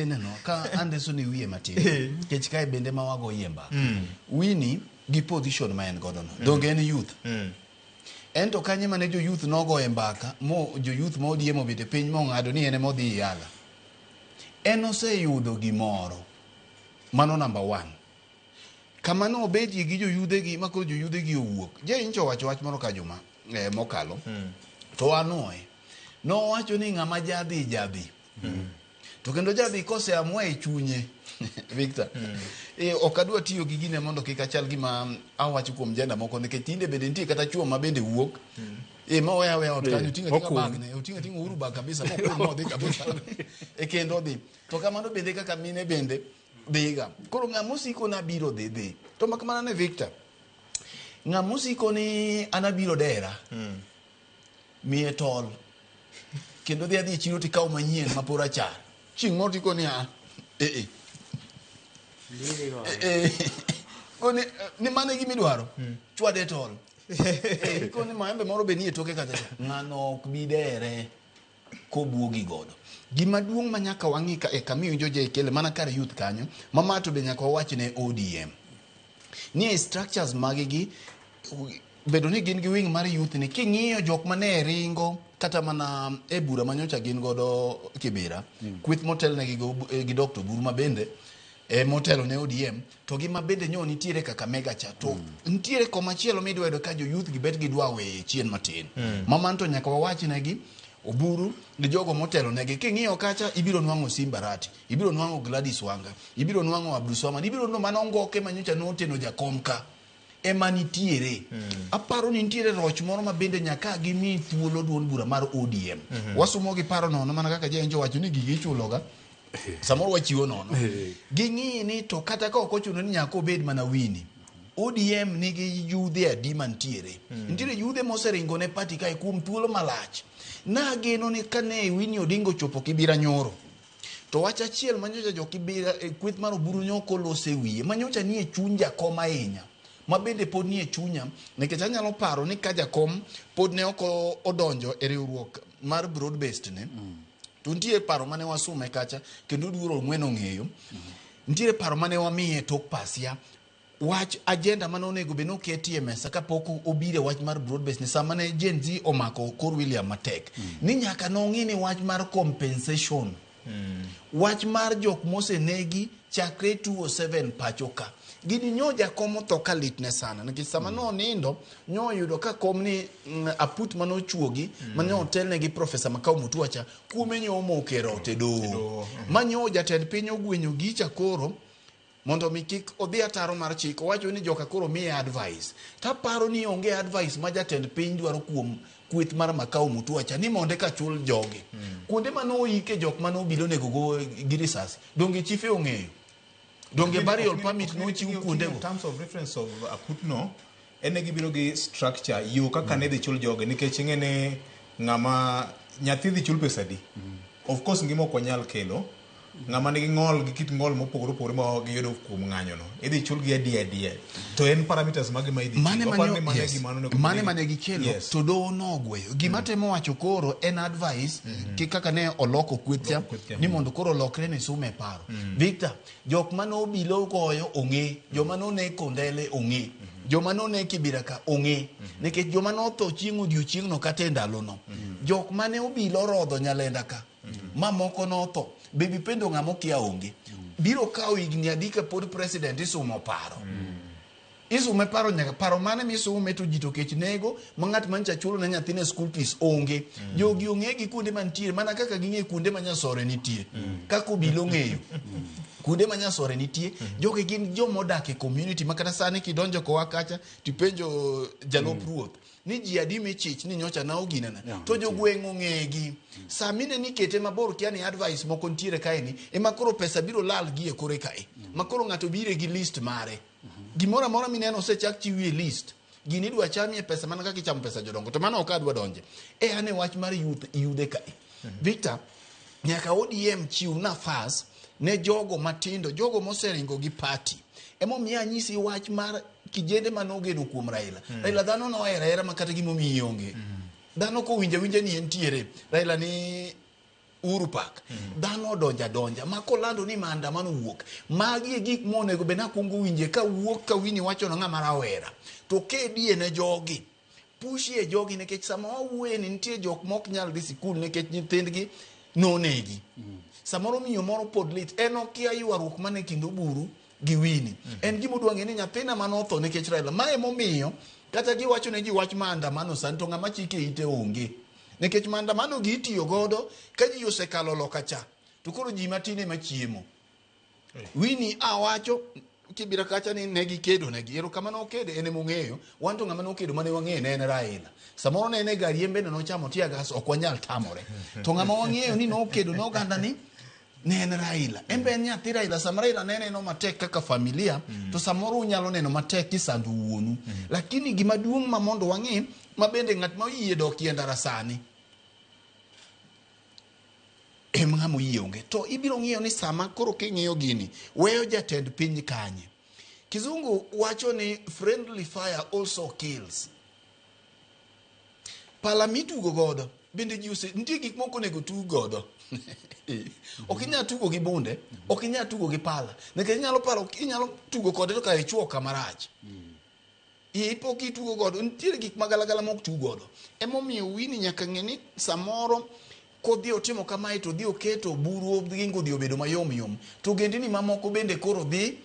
no ka andeso ni wiye matin kech kae bende ma wago yemba wini gi position ma en godo no donge en youth ento kanye mane jo youth nogo e mbaka mo jo youth ma odiemo bende piny mo ngado ni ene modhi yala en oseyudo gimoro mano number 1 kama no obedi gi jo yude gi makoro jo yude gi owuok je incho wacho wach moro ka juma mokalo to anoe no wacho ni ngama jadi to kendo jadi kose amwa e chunye Victor okadwa tiyo gi gine mondo kik achal gima awacho kuom jenda moko nikech tinde bende nitie kata chuo ma bende wuok ma oya otanyo tinga bagne utinga uru bag kabisa mo dhi kabisa kendo odhi to kamano bende kaka mine bende dhiga koro ng'amusiko na biro dhi to makamana ne Victor ng'amusiko ni anabiro dera miye tol kendo dhi chiro tikaw manyien mapora char ching moro tiko ni koni ni mane gimi dwaro chwade tol koni maembe moro be nie toke kata ng'ano ok bidere kobuogi godo gima duong' manyaka wang'ika kamiyo joje kele mana kar youth kanyo mamato be nyaka wawach ne ODM ni structures magigi bedo ni gin gi wing mar youth ni king'iyo jok mane ringo kata mana e bura manyocha gin godo Kibera kwith motel ne gi Dr. Buruma bende motelo ne ODM to gima bende nyo nitiere kaka mega cha to nitiere komachielo midwedo ka jo youth gi bet gi dwa we chien matin mamanto nyaka wawach negi Oburu gi jogo motelo negi king'iyo kacha ibiro nwango Simbarati ibiro nwango Gladys Wanga ibiro nwango Abdulswamad ibiro no manongoke manyocha noteno jakomka ema nitiere aparo ni nitiere roch moro ma bende nyaka gimi thuolo duon bura mar ODM wasumo gi paro nono mana kaka je enjo wacho ni gigi chuloga samoro wachiwo nono ging'i ni to kata ka ok ochuno ni nyaka obed mana wini ODM nigi yudhe adi mantiere nitiere yudhe moseringo ne party kai kuom thuolo malach na geno ni kane Winnie Odinga chopo Kibera nyoro to wach achiel manyocha jo Kibera kweth mar Oburu nyoko lose wiye manyocha nie chuny jakom ahinya ma bende pod nie chunya nikech anyalo paro ni ka jakom pod ne oko odonjo e riwruok mar broad based ne to ntie paro mane wasume kacha kendo duoro ng'weno ng'eyo ntie paro mane wamiye tok pasia wach agenda mane onego be noketie mesa kapok obire wach mar broad based ne sama ne Gen Z omako kor William Matek ni nyaka nong'ini wach mar compensation wach mar jok mosenegi chakre 207 pachoka gini nyoja komo toka litne sana nikech sama no nindo nyo yudo ka komni aput mano chuogi manyo hotel gi Professor Makau Mutuacha kume nyomo okero tedo manyo jatend piny ogwenyo gicha koro mondo mikik odhi ataro mar chik wacho ni joka koro miye advice ta paro ni onge advice ma jatend piny dwaro kuom kweth mar Makau Mutuacha ni monde ka chul jogi kuonde mano yike jok mano bilo nego go girisasi donge chife ong'eyo donge burial permit no chiu kuonde go in terms of reference of akutno ene gibiro gi structure yu kaka ne dhi chul joge nikech ng'ene ng'ama nyathi dhi chul pesa di of course ngimo ko nyal kelo ng'ama nigi ng'ol gi kit ng'ol mopogore opogore ma giyudo kuom ng'anyo no idhi chul gi adier to en parameters mage ma idhi mane mane gikelo to do nogweyo gima temo wacho koro en advice ki kaka ne oloko kwetya ni mondo koro lokre ne sume paro Victor jok mano bilo goyo ong'e joma no ne kondele ong'e joma no ne Kibera ka ong'e nikech joma no tho chieng' odiochieng' no kata ndalo no jok mane obilo rodho Nyalenda ka mamoko no tho bebi pendo ng'amo kia onge biro kawo higni adika pod president isumo paro isume paro nyaka paro mane misume to jito kech nego ma ng'at mancha chulo ne nyathine school fees onge jogi ong'e gi kuonde mantiere mana kaka ging'e kuonde ma nyasore nitie kako bilo ng'eyo kuonde ma nyasore nitie jogi gin jomodak e community makata sani kidonjo kowa kacha tipenjo jalop ruoth ni ji adi michich ni nyocha na oginana to jogweng' ong'egi samine ni kete mabor kia ni advice moko ntiere kae ni ema koro pesa biro lal gi e kore kae makoro ng'ato bire gi list mare gimora mora mineno osechak chiwie list gini dwa chamie pesa mana kaka ichamo pesa jodongo to mano ok adwa donje ane wach mar youth yude kae Victor nyaka ODM chiw nafas ne jogo matindo jogo moseringo gi party emomiyo anyisi wach mar kijende manogeno kuom Raila dhano nohera makata gimomiyo onge dhano ko winja ni entiere Raila ni Uhuru Park. Dhano donja ma kolando ni maandamano wuok. Magi e gik monego be nakungo winje ka wuok ka wini wacho no ng'ama rawera. To kedie ne jogi. Pushi e jogi nikech sama wawuoye ni nitie jok mok nyal dhi sikul nikech nyithindgi nonegi. Samoro miyo moro pod lit en okia ywaruok mane kind Oburu gi Winnie. En gima udwa ng'e ni nyathina manotho nikech Raila. Ma emomiyo kata giwacho ne ji wach maandamano san to ng'ama chike ite onge. Nikech maandamano gi itiyo godo ka ji osekalo loka cha. To koro ji matine machiemo. Winnie awacho kibira kacha ni negi kedo negi. Ero kama no kede ene mong'eyo. Wanto ng'ama no kedo mane wang'eyo ne en Raila. Samoro ne ene gari embe no chamo tia gas ok wanyal tamore. To ng'ama wang'eyo ni no kedo no ganda ni ne en Raila. Embe en nyathi Raila. Sama Raila ne neno matek kaka familia. To samoro unyalo neno matek kisandu wuonu. Lakini gima duong' ma mondo wang'e mabende ng'at ma yie dok yie ndarasani. Ng'amo yie onge. To ibiro ng'iyo ni sama koro king'iyo gini. Weyo jatend piny kanye. Kizungu wacho ni friendly fire also kills. Pala mitugo godo. Bende jiuse. Nitie gik moko nego tug godo. Ok inyal tugo gi bunde. Ok inyal tugo gi pala. Nekech inyalo paro. Inyalo tugo kode to ka ichuo kamarach. Ipo kitugo godo. Nitie gik magalagala mok tugo godo. Emomiyo Winnie nyaka ng'e ni samoro kodhi otimo kamae to dhi oketo Oburu gingo dhi obedo mayom yom. To gendini mamoko bende koro dhi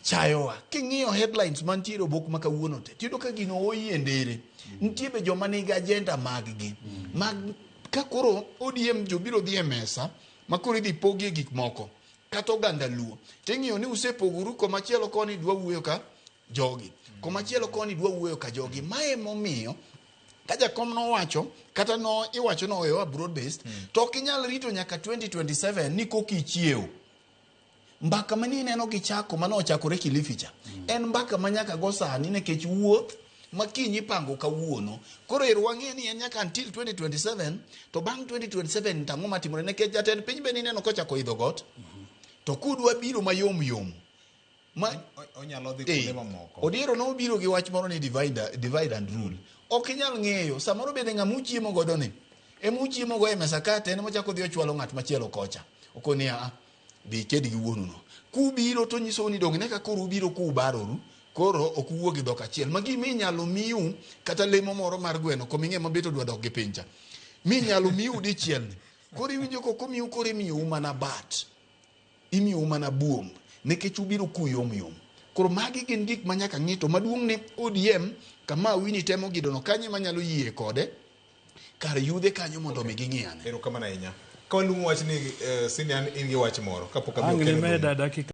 chayowa. King'iyo headlines mantiere obok ma kawuono te. Tiyudo ka gino oyie ndere. Nitie be joma nigi agenda mag-gi. Ka koro ODM jobiro dhi e mesa ma koro idhi pogie gik moko. Kata oganda luo. Ting'iyo ni usepogoru komachielo koni dwa wuoyo ka jogi. Komachielo koni dwa wuoyo ka jogi. Mae momiyo ka jakom nowacho kata no iwacho no wewa broad based to kinyal rito nyaka 2027 ni koki chiew mbaka mani neno gichako mano ochakore Kilifi cha en mbaka manyaka go sani nekech wuoth makinyi pango kawuono koro irwangi ni en nyaka until 2027 to bang 2027 tango matimore nekech jatend piny be ni neno kochako idho got to kudwa biro mayom yom onyalo dhi kuonde mamoko. Odiero no biro gi wach moro ni divide and rule. Ok inyal ng'eyo samoro bende ng'amu chiemo godo ni. Chiemo go e mesa kate en mochako dhi ochwalo ng'at machielo kocha. Okoni bi ked gi wuonu no. Kubiro to nyiso ni dong ne ka koro ubiro kubaroru. Koro ok wuo gi dhok achiel. Magi minyalo miu kata lemo moro mar gweno koming'e mabeto dwa dok gi pincha. Minyalo miu dichiel ni. Koro iwinjo komiu koro imiu mana bat. Imiu mana buom. Nekech ubiro kuyom yom. Koro magi gin gik manyaka ng'ito maduong' ni ODM kama Winnie temo gidono kanye manyalo yie kode kar yudhe kanyo mondo mi ging'iyane. Erokamano ahinya. Ka waluongo wach ni Sinian in gi wach moro kapok abiro kelo